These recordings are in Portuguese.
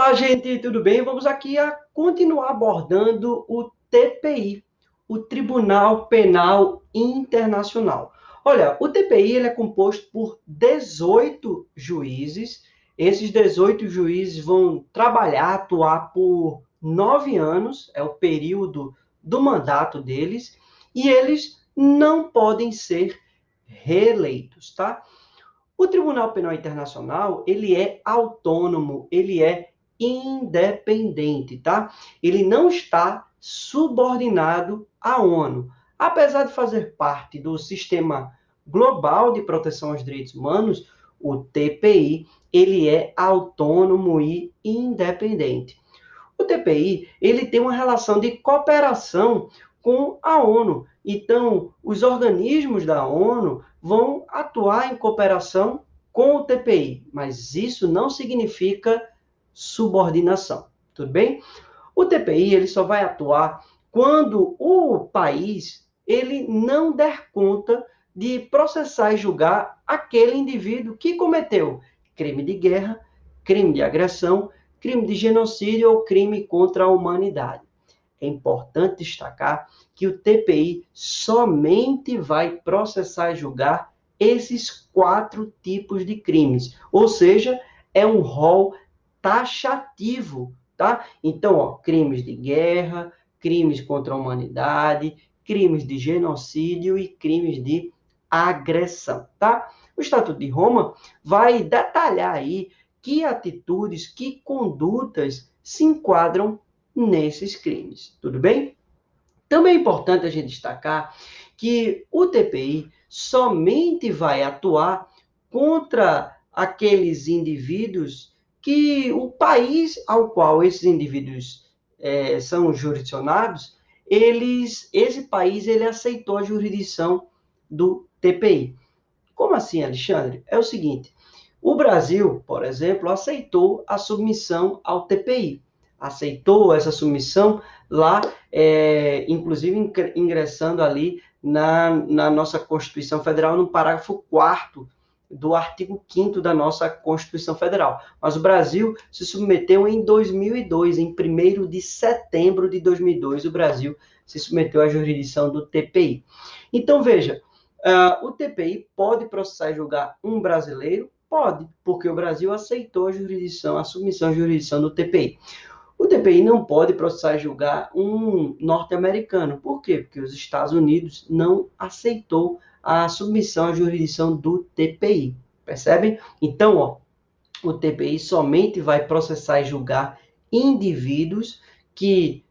Olá, gente, tudo bem? Vamos aqui a continuar abordando o TPI, o Tribunal Penal Internacional. Olha, o TPI ele é composto por 18 juízes. Esses 18 juízes vão trabalhar, atuar por 9 anos, é o período do mandato deles, e eles não podem ser reeleitos, tá? O Tribunal Penal Internacional, ele é autônomo, ele é independente, tá? Ele não está subordinado à ONU. Apesar de fazer parte do sistema global de proteção aos direitos humanos, o TPI, ele é autônomo e independente. O TPI, ele tem uma relação de cooperação com a ONU. Então, os organismos da ONU vão atuar em cooperação com o TPI, mas isso não significa subordinação, tudo bem? O TPI ele só vai atuar quando o país ele não der conta de processar e julgar aquele indivíduo que cometeu crime de guerra, crime de agressão, crime de genocídio ou crime contra a humanidade. É importante destacar que o TPI somente vai processar e julgar esses 4 tipos de crimes, ou seja, é um rol taxativo, tá? Então, ó, crimes de guerra, crimes contra a humanidade, crimes de genocídio e crimes de agressão, tá? O Estatuto de Roma vai detalhar aí que atitudes, que condutas se enquadram nesses crimes, tudo bem? Também é importante a gente destacar que o TPI somente vai atuar contra aqueles indivíduos que o país ao qual esses indivíduos são jurisdicionados, esse país ele aceitou a jurisdição do TPI. Como assim, Alexandre? É o seguinte, o Brasil, por exemplo, aceitou a submissão ao TPI. Aceitou essa submissão lá, inclusive ingressando ali na nossa Constituição Federal, no parágrafo 4º do artigo 5º da nossa Constituição Federal. Mas o Brasil se submeteu em 2002, em 1º de setembro de 2002, o Brasil se submeteu à jurisdição do TPI. Então, veja, o TPI pode processar e julgar um brasileiro? Pode, porque o Brasil aceitou a jurisdição, a submissão à jurisdição do TPI. O TPI não pode processar e julgar um norte-americano. Por quê? Porque os Estados Unidos não aceitou a submissão à jurisdição do TPI. Percebem? Então, ó, o TPI somente vai processar e julgar indivíduos que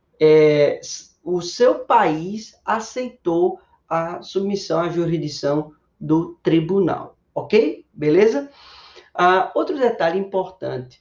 o seu país aceitou a submissão à jurisdição do tribunal, ok? Beleza? Outro detalhe importante,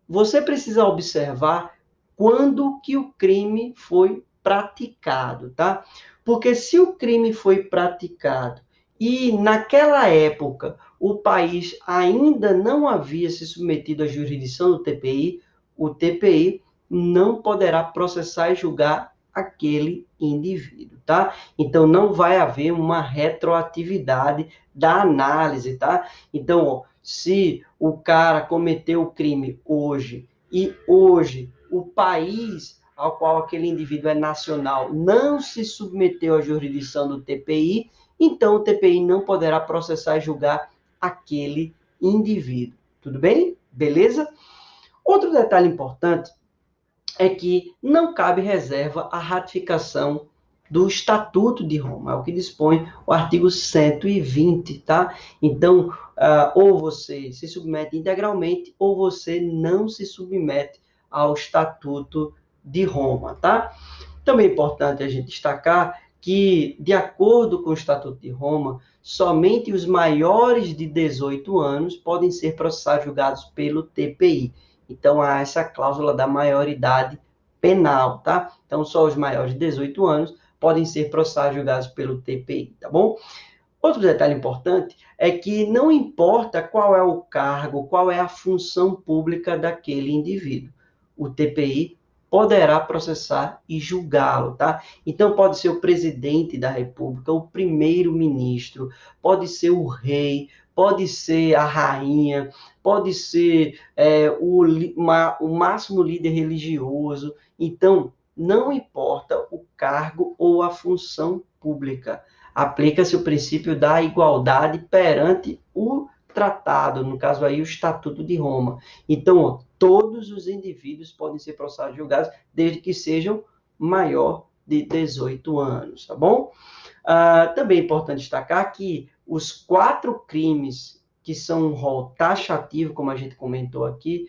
você precisa observar quando que o crime foi praticado, tá? Porque se o crime foi praticado e naquela época o país ainda não havia se submetido à jurisdição do TPI, o TPI não poderá processar e julgar aquele indivíduo, tá? Então, não vai haver uma retroatividade da análise, tá? Então, ó, se o cara cometeu o crime hoje e hoje o país ao qual aquele indivíduo é nacional não se submeteu à jurisdição do TPI, então o TPI não poderá processar e julgar aquele indivíduo. Tudo bem? Beleza? Outro detalhe importante é que não cabe reserva à ratificação do Estatuto de Roma, é o que dispõe o artigo 120, tá? Então, ou você se submete integralmente, ou você não se submete ao Estatuto de Roma, tá? Também é importante a gente destacar que, de acordo com o Estatuto de Roma, somente os maiores de 18 anos podem ser processados julgados pelo TPI. Então, há essa cláusula da maioridade penal, tá? Então, só os maiores de 18 anos podem ser processados julgados pelo TPI, tá bom? Outro detalhe importante é que não importa qual é o cargo, qual é a função pública daquele indivíduo. O TPI poderá processar e julgá-lo, tá? Então, pode ser o presidente da República, o primeiro-ministro, pode ser o rei, pode ser a rainha, pode ser o máximo líder religioso. Então, não importa o cargo ou a função pública, aplica-se o princípio da igualdade perante o tratado, no caso aí o Estatuto de Roma. Então, todos os indivíduos podem ser processados e julgados desde que sejam maior de 18 anos, tá bom? Também é importante destacar que os 4 crimes que são um rol taxativo, como a gente comentou aqui,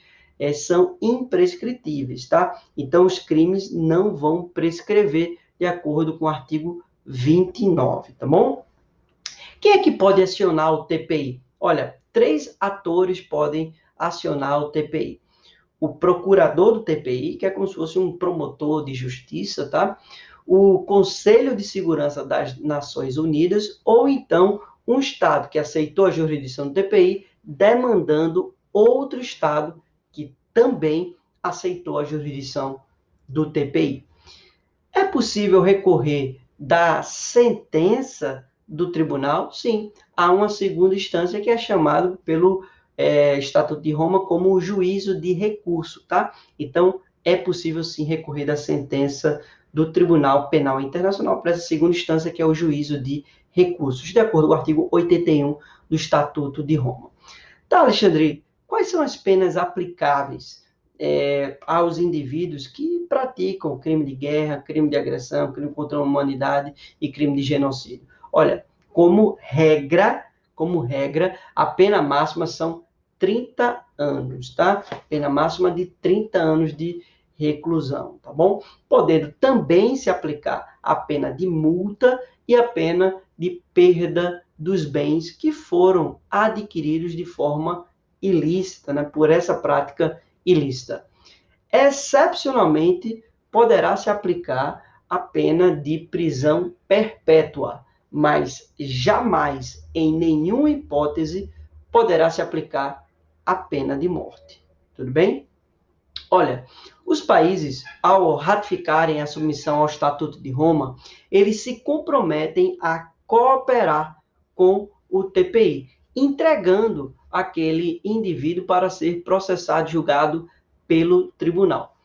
são imprescritíveis, tá? Então, os crimes não vão prescrever de acordo com o artigo 29, tá bom? Quem é que pode acionar o TPI? Olha, 3 atores podem acionar o TPI. O procurador do TPI, que é como se fosse um promotor de justiça, tá? O Conselho de Segurança das Nações Unidas, ou então um Estado que aceitou a jurisdição do TPI, demandando outro Estado que também aceitou a jurisdição do TPI. É possível recorrer da sentença do tribunal? Sim. Há uma segunda instância que é chamado pelo Estatuto de Roma como o juízo de recurso, tá? Então, é possível sim recorrer da sentença do Tribunal Penal Internacional para essa segunda instância, que é o juízo de recursos, de acordo com o artigo 81 do Estatuto de Roma. Tá, Alexandre, quais são as penas aplicáveis aos indivíduos que praticam crime de guerra, crime de agressão, crime contra a humanidade e crime de genocídio? Olha, como regra, a pena máxima são 30 anos, tá? Pena máxima de 30 anos de reclusão, tá bom? Podendo também se aplicar a pena de multa e a pena de perda dos bens que foram adquiridos de forma ilícita, né, por essa prática ilícita. Excepcionalmente, poderá se aplicar a pena de prisão perpétua, mas jamais, em nenhuma hipótese, poderá se aplicar a pena de morte. Tudo bem? Olha, os países, ao ratificarem a submissão ao Estatuto de Roma, eles se comprometem a cooperar com o TPI, entregando aquele indivíduo para ser processado e julgado pelo tribunal.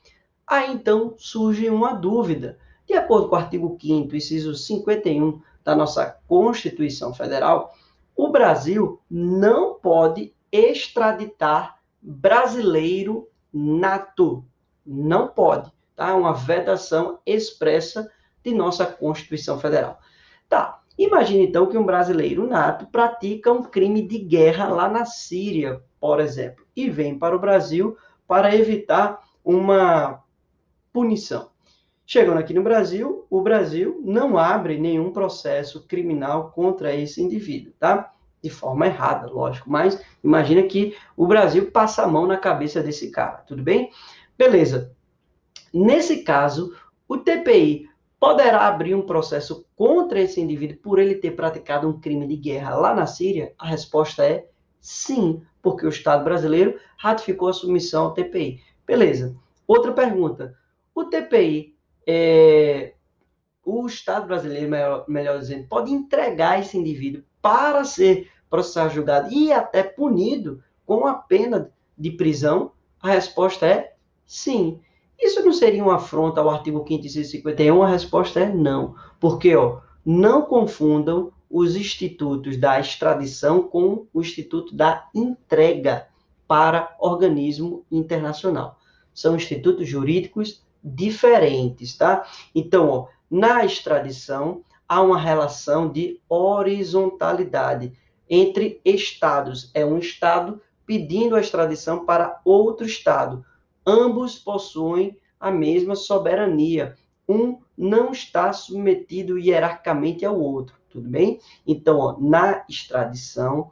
Aí, então, surge uma dúvida. De acordo com o artigo 5º, inciso 51 da nossa Constituição Federal, o Brasil não pode extraditar brasileiro nato. Não pode. Tá? É uma vedação expressa de nossa Constituição Federal. Tá. Imagine, então, que um brasileiro nato pratica um crime de guerra lá na Síria, por exemplo, e vem para o Brasil para evitar uma punição. Chegando aqui no Brasil, o Brasil não abre nenhum processo criminal contra esse indivíduo, tá? De forma errada, lógico, mas imagina que o Brasil passa a mão na cabeça desse cara, tudo bem? Beleza. Nesse caso, o TPI poderá abrir um processo contra esse indivíduo por ele ter praticado um crime de guerra lá na Síria? A resposta é sim, porque o Estado brasileiro ratificou a submissão ao TPI. Beleza. Outra pergunta. O TPI, o Estado brasileiro, melhor dizendo, pode entregar esse indivíduo para ser processado, julgado e até punido com a pena de prisão? A resposta é sim. Isso não seria uma afronta ao artigo 5º, inciso 51? A resposta é não. Porque, não confundam os institutos da extradição com o instituto da entrega para organismo internacional. São institutos jurídicos diferentes, tá? Então, na extradição, há uma relação de horizontalidade entre estados. É um estado pedindo a extradição para outro estado. Ambos possuem a mesma soberania. Um não está submetido hierarquicamente ao outro, tudo bem? Então, na extradição,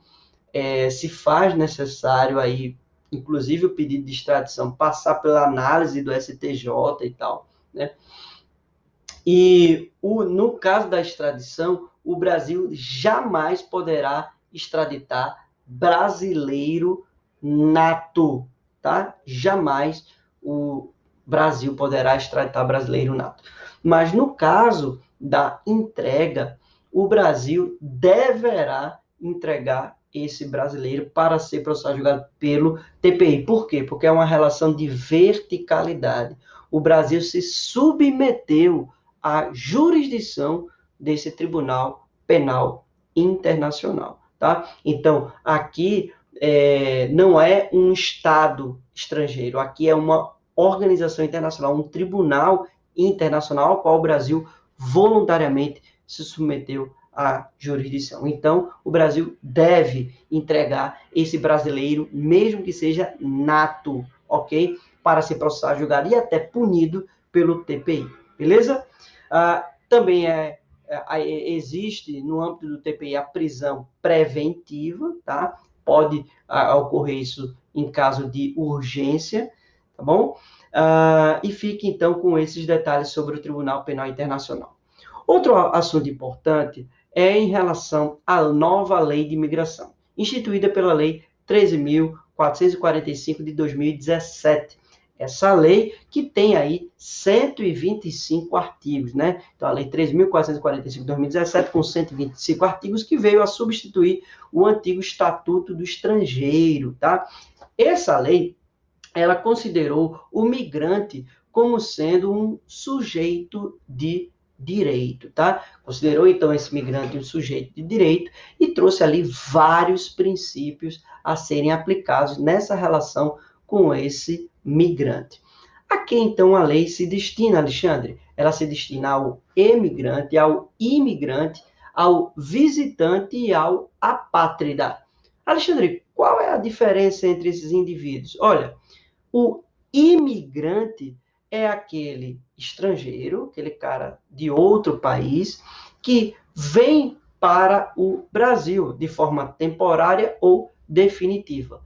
se faz necessário aí, inclusive o pedido de extradição, passar pela análise do STJ e tal, né? E no caso da extradição, o Brasil jamais poderá extraditar brasileiro nato, tá? Jamais o Brasil poderá extraditar brasileiro nato. Mas no caso da entrega, o Brasil deverá entregar esse brasileiro para ser processado julgado pelo TPI. Por quê? Porque é uma relação de verticalidade. O Brasil se submeteu à jurisdição desse Tribunal Penal Internacional, tá? Então, aqui não é um Estado estrangeiro, aqui é uma organização internacional, um tribunal internacional ao qual o Brasil voluntariamente se submeteu à jurisdição. Então, o Brasil deve entregar esse brasileiro, mesmo que seja nato, ok? Para ser processado, julgado e até punido pelo TPI, beleza? Também existe no âmbito do TPI a prisão preventiva, tá? Pode ocorrer isso em caso de urgência, tá bom? E fique então com esses detalhes sobre o Tribunal Penal Internacional. Outro assunto importante é em relação à nova lei de imigração, instituída pela Lei 13.445 de 2017. Essa lei que tem aí 125 artigos, né? Então, a Lei 3.445 de 2017, com 125 artigos, que veio a substituir o antigo Estatuto do Estrangeiro, tá? Essa lei, ela considerou o migrante como sendo um sujeito de direito, tá? Considerou, então, esse migrante um sujeito de direito e trouxe ali vários princípios a serem aplicados nessa relação com esse migrante. A que, então, a lei se destina, Alexandre? Ela se destina ao emigrante, ao imigrante, ao visitante e ao apátrida. Alexandre, qual é a diferença entre esses indivíduos? Olha, o imigrante é aquele estrangeiro, aquele cara de outro país, que vem para o Brasil de forma temporária ou definitiva.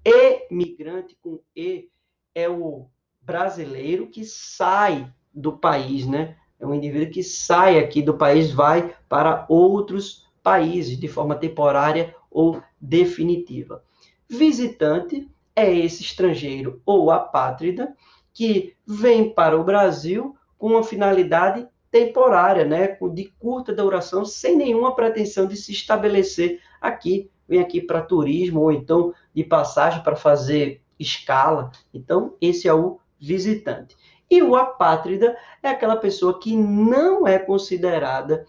Emigrante com E é o brasileiro que sai do país, né? É um indivíduo que sai aqui do país, vai para outros países de forma temporária ou definitiva. Visitante é esse estrangeiro ou apátrida que vem para o Brasil com uma finalidade temporária, né, de curta duração, sem nenhuma pretensão de se estabelecer aqui, vem aqui para turismo ou então de passagem para fazer escala. Então, esse é o visitante. E o apátrida é aquela pessoa que não é considerada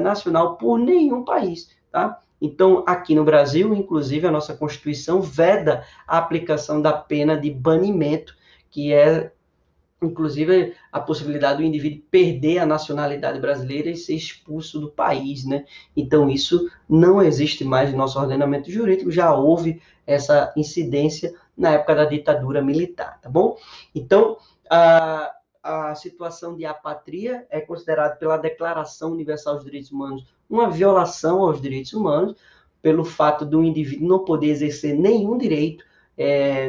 nacional por nenhum país, tá? Então, aqui no Brasil, inclusive, a nossa Constituição veda a aplicação da pena de banimento, que é, inclusive, a possibilidade do indivíduo perder a nacionalidade brasileira e ser expulso do país, né? Então, isso não existe mais no nosso ordenamento jurídico, já houve essa incidência na época da ditadura militar, tá bom? Então, a situação de apatria é considerada pela Declaração Universal dos Direitos Humanos uma violação aos direitos humanos, pelo fato do indivíduo não poder exercer nenhum direito,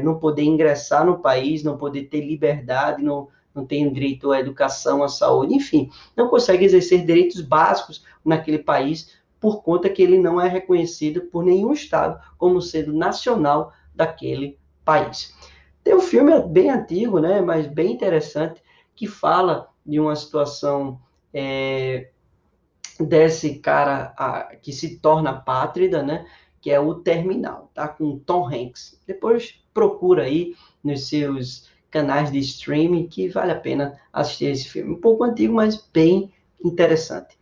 não poder ingressar no país, não poder ter liberdade, não tem direito à educação, à saúde, enfim, não consegue exercer direitos básicos naquele país por conta que ele não é reconhecido por nenhum Estado como sendo nacional daquele país. Tem um filme bem antigo, né, mas bem interessante, que fala de uma situação desse cara que se torna apátrida, né? Que é o Terminal, tá? Com Tom Hanks. Depois procura aí nos seus canais de streaming que vale a pena assistir esse filme. Um pouco antigo, mas bem interessante.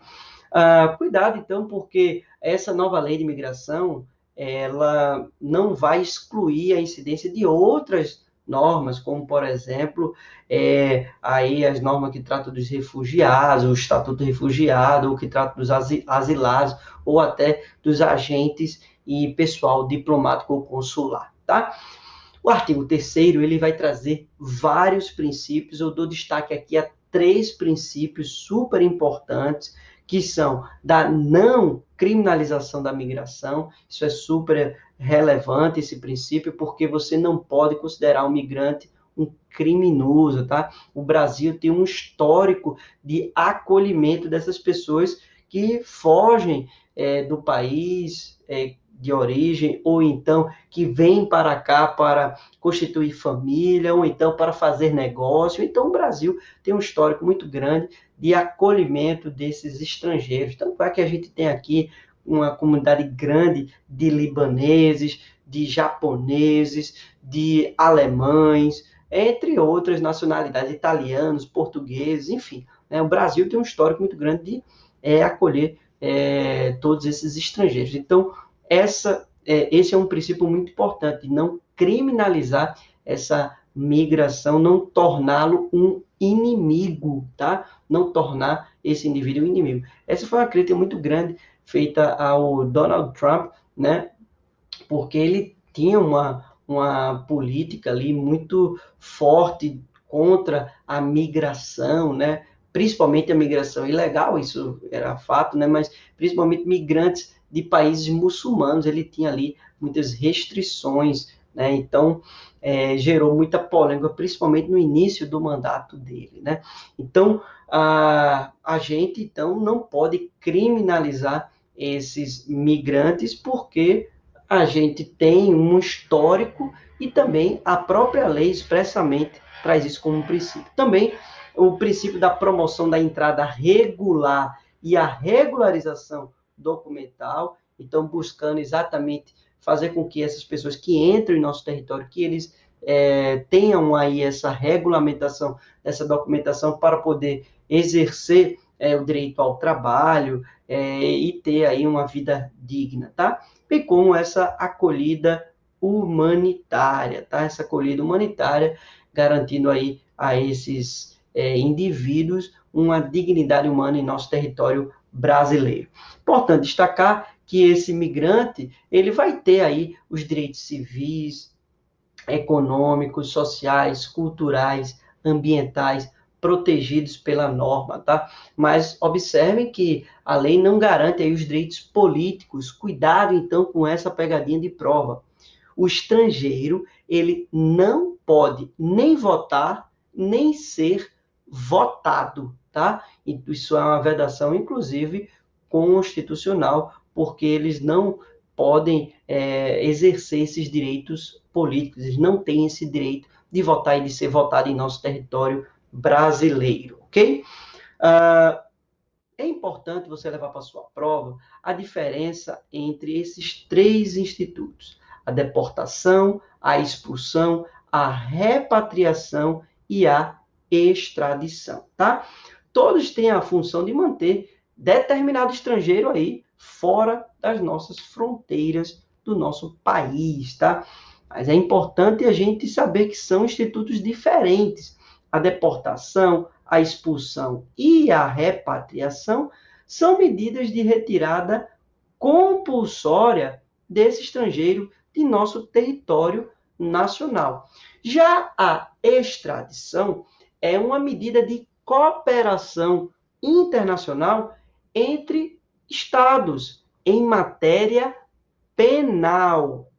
Cuidado, então, porque essa nova lei de imigração, ela não vai excluir a incidência de outras normas, como, por exemplo, aí as normas que tratam dos refugiados, o Estatuto do Refugiado, ou que tratam dos asilados, ou até dos agentes e pessoal diplomático ou consular, tá? O artigo 3º, ele vai trazer vários princípios, eu dou destaque aqui a 3 princípios super importantes, que são da não criminalização da migração. Isso é super relevante, esse princípio, porque você não pode considerar um migrante um criminoso, tá? O Brasil tem um histórico de acolhimento dessas pessoas que fogem do país de origem, ou então que vêm para cá para constituir família, ou então para fazer negócio. Então, o Brasil tem um histórico muito grande de acolhimento desses estrangeiros. Tanto é que a gente tem aqui uma comunidade grande de libaneses, de japoneses, de alemães, entre outras nacionalidades, italianos, portugueses, enfim. Né? O Brasil tem um histórico muito grande de acolher todos esses estrangeiros. Então, esse é um princípio muito importante, não criminalizar essa migração, não torná-lo um inimigo, tá? Não tornar esse indivíduo um inimigo. Essa foi uma crítica muito grande feita ao Donald Trump, né? Porque ele tinha uma política ali muito forte contra a migração, né? Principalmente a migração ilegal, isso era fato, né? Mas principalmente migrantes de países muçulmanos, ele tinha ali muitas restrições, né? Então, gerou muita polêmica, principalmente no início do mandato dele, né? Então, a gente então não pode criminalizar esses migrantes porque a gente tem um histórico e também a própria lei expressamente traz isso como um princípio. Também o princípio da promoção da entrada regular e a regularização documental, então buscando exatamente fazer com que essas pessoas que entram em nosso território, que eles tenham aí essa regulamentação, essa documentação para poder exercer o direito ao trabalho e ter aí uma vida digna, tá? E com essa acolhida humanitária, tá? Essa acolhida humanitária garantindo aí a esses indivíduos uma dignidade humana em nosso território brasileiro. Importante destacar que esse imigrante, ele vai ter aí os direitos civis, econômicos, sociais, culturais, ambientais, protegidos pela norma, tá? Mas observem que a lei não garante aí os direitos políticos. Cuidado, então, com essa pegadinha de prova. O estrangeiro, ele não pode nem votar, nem ser votado, tá? Isso é uma vedação, inclusive, constitucional, porque eles não podem exercer esses direitos políticos, eles não têm esse direito de votar e de ser votado em nosso território brasileiro, ok? É importante você levar para a sua prova a diferença entre esses três institutos: a deportação, a expulsão, a repatriação e a extradição, tá? Todos têm a função de manter determinado estrangeiro aí fora das nossas fronteiras do nosso país, tá? Mas é importante a gente saber que são institutos diferentes. A deportação, a expulsão e a repatriação são medidas de retirada compulsória desse estrangeiro de nosso território nacional. Já a extradição é uma medida de cooperação internacional entre estados em matéria penal,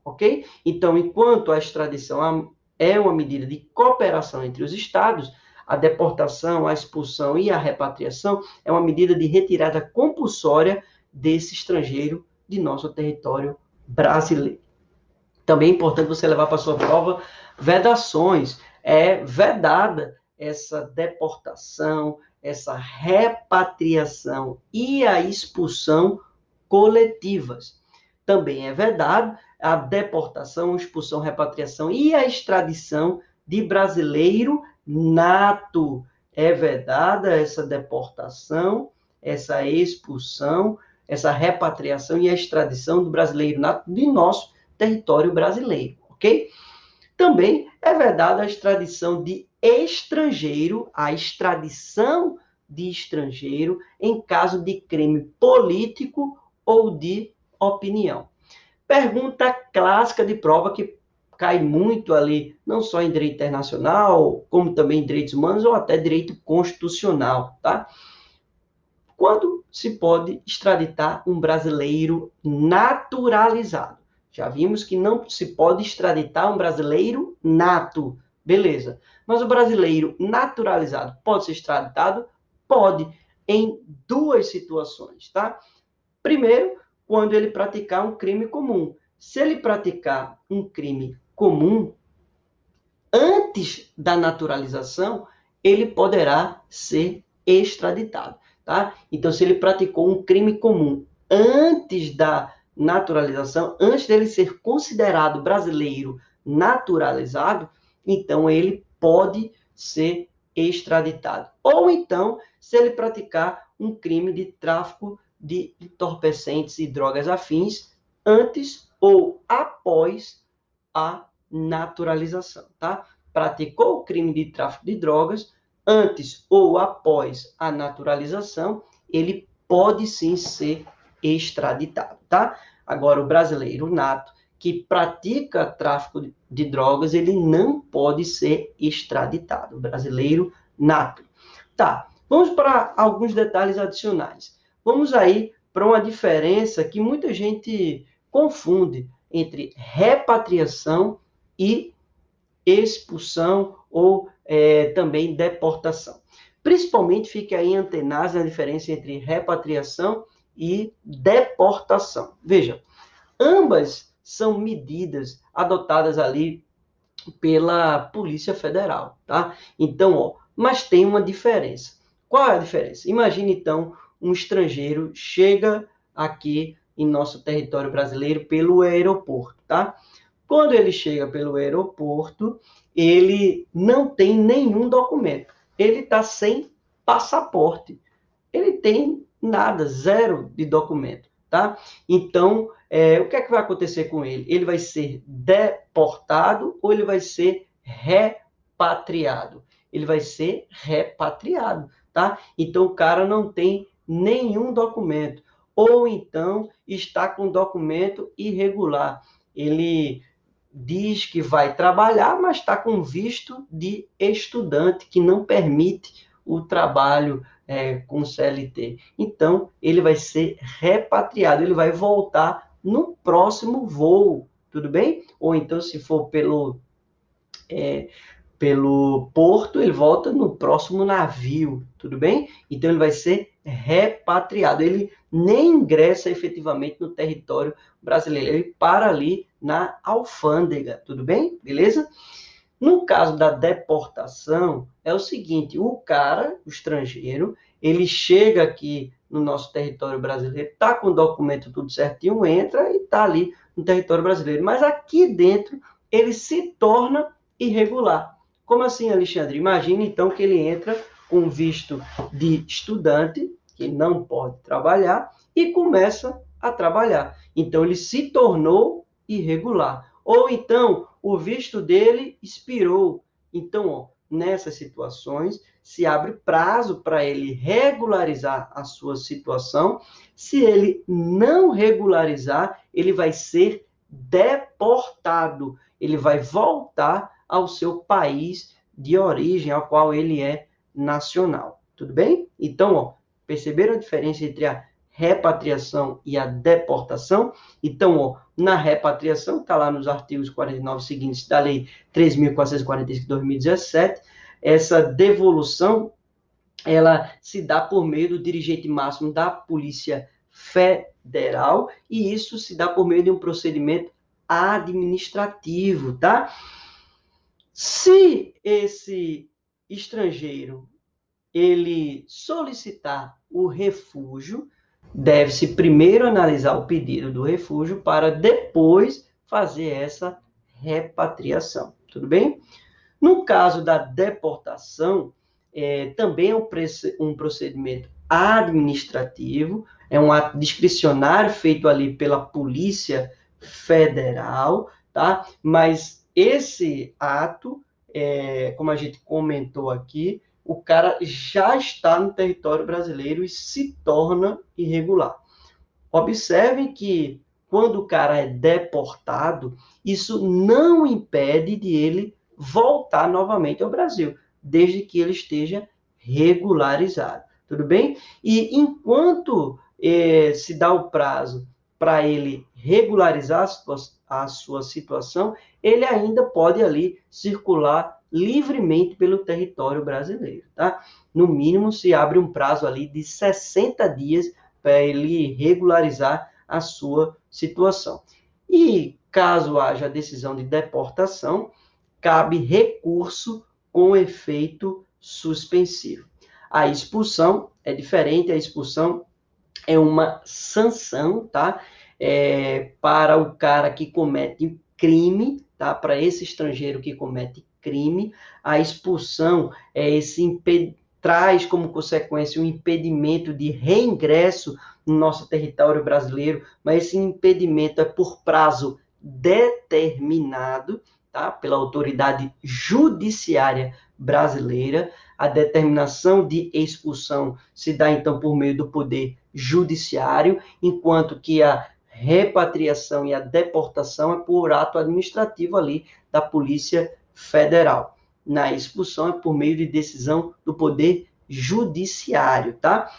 ok? Então, enquanto a extradição é uma medida de cooperação entre os estados, a deportação, a expulsão e a repatriação é uma medida de retirada compulsória desse estrangeiro de nosso território brasileiro. Também é importante você levar para a sua prova vedações. É vedada essa deportação, essa repatriação e a expulsão coletivas. Também é vedado a deportação, expulsão, repatriação e a extradição de brasileiro nato. É vedada essa deportação, essa expulsão, essa repatriação e a extradição do brasileiro nato de nosso território brasileiro, ok? Também é vedada a extradição de estrangeiro, a extradição de estrangeiro em caso de crime político ou de opinião. Pergunta clássica de prova que cai muito ali, não só em direito internacional, como também em direitos humanos ou até direito constitucional, tá? Quando se pode extraditar um brasileiro naturalizado? Já vimos que não se pode extraditar um brasileiro nato, beleza. Mas o brasileiro naturalizado pode ser extraditado? Pode, em duas situações, tá? Primeiro, quando ele praticar um crime comum. Se ele praticar um crime comum, antes da naturalização, ele poderá ser extraditado. tá? Então, se ele praticou um crime comum antes da naturalização, antes dele ser considerado brasileiro naturalizado, então ele pode ser extraditado. Ou então, se ele praticar um crime de tráfico de entorpecentes e drogas afins antes ou após a naturalização, tá? Praticou o crime de tráfico de drogas antes ou após a naturalização, ele pode sim ser extraditado, tá? Agora, o brasileiro nato que pratica tráfico de drogas, ele não pode ser extraditado. O brasileiro nato. Tá, vamos para alguns detalhes adicionais. Vamos aí para uma diferença que muita gente confunde entre repatriação e expulsão ou também deportação. Principalmente fique aí antenado na diferença entre repatriação e deportação. Veja, ambas são medidas adotadas ali pela Polícia Federal, tá? Então, ó, mas tem uma diferença. Qual é a diferença? Imagine, então, um estrangeiro chega aqui em nosso território brasileiro pelo aeroporto, tá? Quando ele chega pelo aeroporto, ele não tem nenhum documento. Ele está sem passaporte. Ele tem nada, zero de documento, tá? Então, o que é que vai acontecer com ele? Ele vai ser deportado ou ele vai ser repatriado? Ele vai ser repatriado, tá? Então, o cara não tem nenhum documento. Ou então, está com documento irregular. Ele diz que vai trabalhar, mas está com visto de estudante, que não permite o trabalho com CLT. Então, ele vai ser repatriado, ele vai voltar no próximo voo, tudo bem? Ou então, se for pelo porto, ele volta no próximo navio, tudo bem? Então, ele vai ser repatriado. Ele nem ingressa efetivamente no território brasileiro, ele para ali na alfândega, tudo bem? Beleza? No caso da deportação, é o seguinte, o cara, o estrangeiro, ele chega aqui no nosso território brasileiro, está com o documento tudo certinho, entra e está ali no território brasileiro. Mas aqui dentro, ele se torna irregular. Como assim, Alexandre? Imagine, então, que ele entra com visto de estudante, que não pode trabalhar, e começa a trabalhar. Então, ele se tornou irregular. Ou então, o visto dele expirou. Então, ó, nessas situações, se abre prazo para ele regularizar a sua situação. Se ele não regularizar, ele vai ser deportado. Ele vai voltar ao seu país de origem, ao qual ele é nacional. Tudo bem? Então, ó, perceberam a diferença entre a repatriação e a deportação? Então, ó, na repatriação, está lá nos artigos 49 seguintes da Lei 3.445 de 2017, essa devolução, ela se dá por meio do dirigente máximo da Polícia Federal, e isso se dá por meio de um procedimento administrativo, tá? Se esse estrangeiro ele solicitar o refúgio, deve-se primeiro analisar o pedido do refúgio para depois fazer essa repatriação. Tudo bem? No caso da deportação, também é um procedimento administrativo, é um ato discricionário feito ali pela Polícia Federal, tá? Mas esse ato, como a gente comentou aqui, o cara já está no território brasileiro e se torna irregular. Observem que quando o cara é deportado, isso não impede de ele voltar novamente ao Brasil, desde que ele esteja regularizado. Tudo bem? E enquanto se dá o prazo para ele regularizar a sua situação, ele ainda pode ali circular livremente pelo território brasileiro, tá? No mínimo, se abre um prazo ali de 60 dias para ele regularizar a sua situação. E caso haja decisão de deportação, cabe recurso com efeito suspensivo. A expulsão é diferente, a expulsão é uma sanção, tá? Para o cara que comete crime, tá? Para esse estrangeiro que comete crime, a expulsão traz como consequência um impedimento de reingresso no nosso território brasileiro, mas esse impedimento é por prazo determinado, tá? Pela autoridade judiciária brasileira. A determinação de expulsão se dá, então, por meio do poder judiciário, enquanto que a repatriação e a deportação é por ato administrativo ali da Polícia Federal. Na expulsão é por meio de decisão do poder judiciário, tá?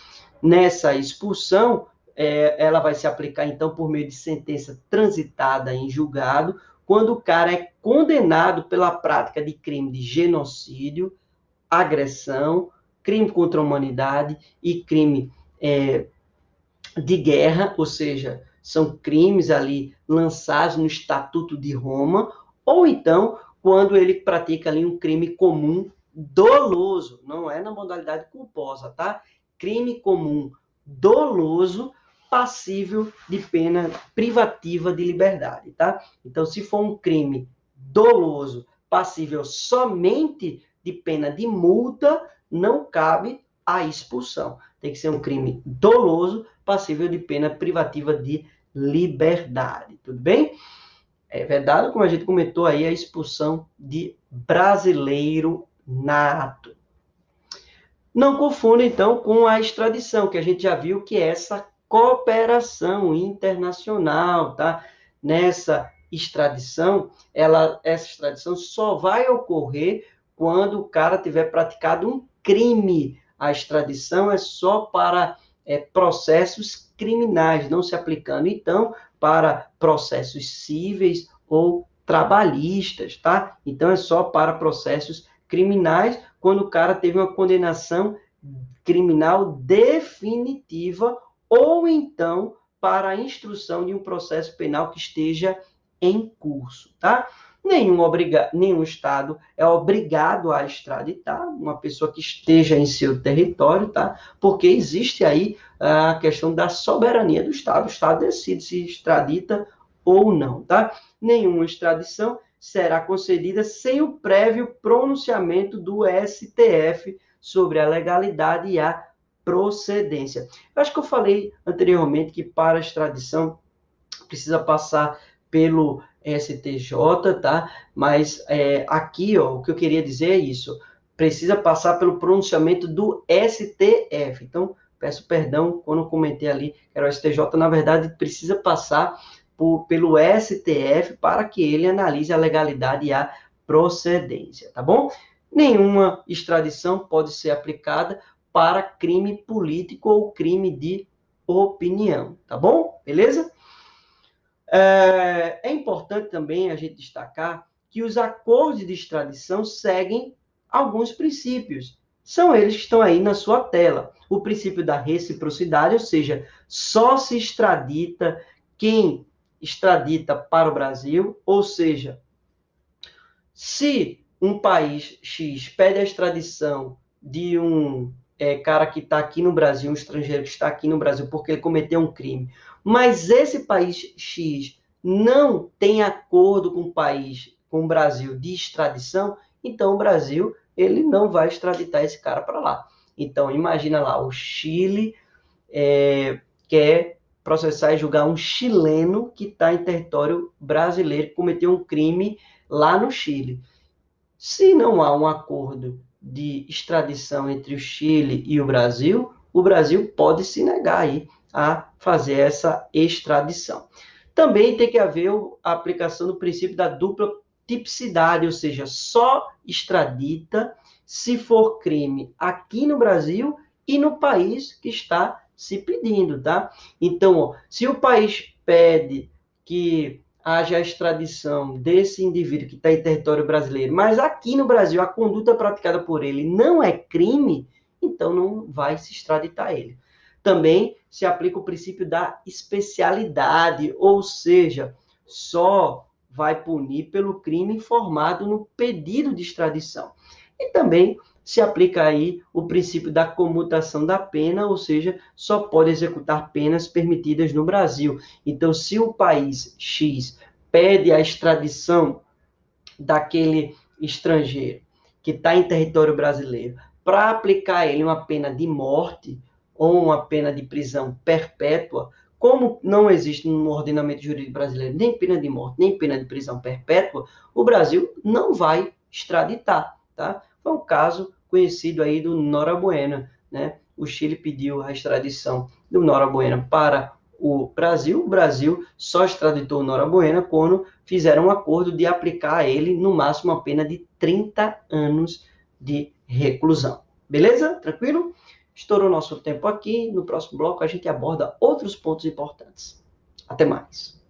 Nessa expulsão, ela vai se aplicar, então, por meio de sentença transitada em julgado, quando o cara é condenado pela prática de crime de genocídio, agressão, crime contra a humanidade e crime de guerra, ou seja, são crimes ali lançados no Estatuto de Roma, ou então quando ele pratica ali um crime comum doloso, não é na modalidade culposa, tá? Crime comum doloso, passível de pena privativa de liberdade, tá? Então, se for um crime doloso, passível somente de pena de multa, não cabe a expulsão. Tem que ser um crime doloso, passível de pena privativa de liberdade. Tudo bem? É verdade, como a gente comentou aí, a expulsão de brasileiro nato. Não confunda, então, com a extradição, que a gente já viu que é essa cooperação internacional, tá? Nessa extradição, essa extradição só vai ocorrer quando o cara tiver praticado um crime. A extradição é só para processos criminais, não se aplicando, então, para processos cíveis ou trabalhistas, tá? Então, é só para processos criminais, quando o cara teve uma condenação criminal definitiva, ou então para a instrução de um processo penal que esteja em curso, tá? Nenhum Estado é obrigado a extraditar uma pessoa que esteja em seu território, tá? Porque existe aí a questão da soberania do Estado. O Estado decide se extradita ou não, tá? Nenhuma extradição será concedida sem o prévio pronunciamento do STF sobre a legalidade e a procedência. Eu acho que eu falei anteriormente que para a extradição precisa passar pelo STJ, tá? Mas aqui, ó, o que eu queria dizer é isso. Precisa passar pelo pronunciamento do STF. Então, peço perdão quando eu comentei ali que era o STJ. Na verdade, precisa passar pelo STF para que ele analise a legalidade e a procedência, tá bom? Nenhuma extradição pode ser aplicada para crime político ou crime de opinião, tá bom? Beleza? É importante também a gente destacar que os acordos de extradição seguem alguns princípios. São eles que estão aí na sua tela. O princípio da reciprocidade, ou seja, só se extradita quem extradita para o Brasil, ou seja, se um país X pede a extradição de um cara que está aqui no Brasil, um estrangeiro que está aqui no Brasil porque ele cometeu um crime, mas esse país X não tem acordo com o Brasil de extradição, então o Brasil ele não vai extraditar esse cara para lá. Então, imagina lá, o Chile quer processar e julgar um chileno que está em território brasileiro, que cometeu um crime lá no Chile. Se não há um acordo de extradição entre o Chile e o Brasil pode se negar aí a fazer essa extradição. Também tem que haver a aplicação do princípio da dupla tipicidade, ou seja, só extradita se for crime aqui no Brasil e no país que está se pedindo, tá? Então, ó, se o país pede que haja a extradição desse indivíduo que está em território brasileiro, mas aqui no Brasil a conduta praticada por ele não é crime, então não vai se extraditar ele. Também se aplica o princípio da especialidade, ou seja, só vai punir pelo crime informado no pedido de extradição. E também se aplica aí o princípio da comutação da pena, ou seja, só pode executar penas permitidas no Brasil. Então, se o país X pede a extradição daquele estrangeiro que está em território brasileiro para aplicar a ele uma pena de morte ou uma pena de prisão perpétua, como não existe no ordenamento jurídico brasileiro nem pena de morte, nem pena de prisão perpétua, o Brasil não vai extraditar, tá? Foi um caso conhecido aí do Norambuena, né? O Chile pediu a extradição do Norambuena para o Brasil só extraditou o Norambuena quando fizeram um acordo de aplicar a ele, no máximo, a pena de 30 anos de reclusão. Beleza? Tranquilo? Estourou nosso tempo aqui. No próximo bloco, a gente aborda outros pontos importantes. Até mais.